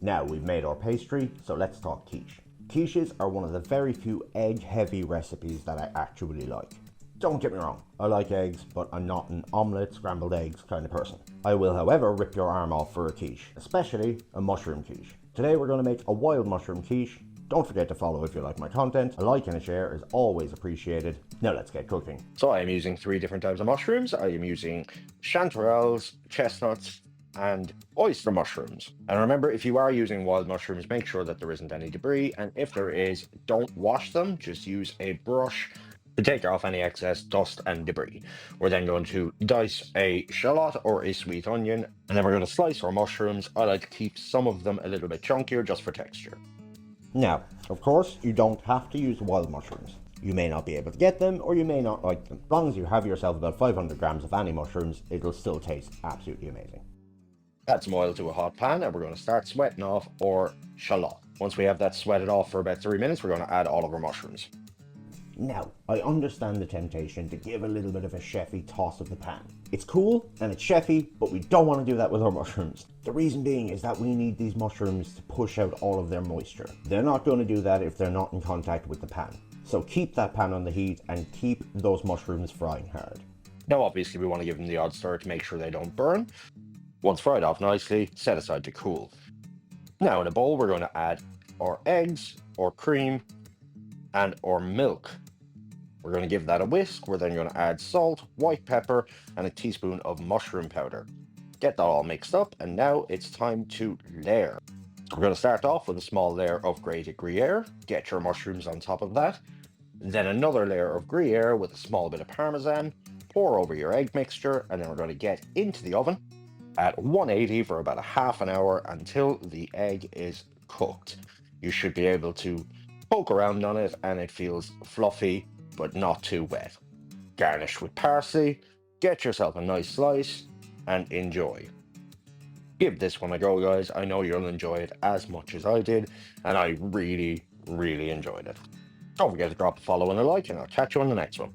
Now we've made our pastry, so let's talk quiche. Quiches are one of the very few egg-heavy recipes that I actually like. Don't get me wrong, I like eggs, but I'm not an omelette, scrambled eggs kind of person. I will, however, rip your arm off for a quiche, especially a mushroom quiche. Today we're going to make a wild mushroom quiche. Don't forget to follow if you like my content. A like and a share is always appreciated. Now let's get cooking. So I am using 3 different types of mushrooms. I am using chanterelles, chestnuts, and oyster mushrooms. And remember, if you are using wild mushrooms, make sure that there isn't any debris. And if there is, don't wash them. Just use a brush to take off any excess dust and debris. We're then going to dice a shallot or a sweet onion, and then we're going to slice our mushrooms. I like to keep some of them a little bit chunkier just for texture. Now, of course, you don't have to use wild mushrooms. You may not be able to get them, or you may not like them. As long as you have yourself about 500 grams of any mushrooms, it'll still taste absolutely amazing. Add some oil to a hot pan, and we're going to start sweating off our shallot. Once we have that sweated off for about 3 minutes, we're going to add all of our mushrooms. Now, I understand the temptation to give a little bit of a chefy toss of the pan. It's cool and it's chefy, but we don't want to do that with our mushrooms. The reason being is that we need these mushrooms to push out all of their moisture. They're not going to do that if they're not in contact with the pan. So keep that pan on the heat and keep those mushrooms frying hard. Now, obviously, we want to give them the odd stir to make sure they don't burn. Once fried off nicely, set aside to cool. Now, in a bowl, we're going to add our eggs, our cream, and our milk. We're going to give that a whisk. We're then going to add salt, white pepper, and a teaspoon of mushroom powder. Get that all mixed up, and now it's time to layer. We're going to start off with a small layer of grated Gruyère. Get your mushrooms on top of that. Then another layer of Gruyère with a small bit of Parmesan. Pour over your egg mixture, and then we're going to get into the oven at 180 for about a half an hour until the egg is cooked. You should be able to poke around on it and it feels fluffy but not too wet. Garnish with parsley, get yourself a nice slice and enjoy. Give this one a go, guys. I know you'll enjoy it as much as I did, and I really enjoyed it. Don't forget to drop a follow and a like, and I'll catch you on the next one.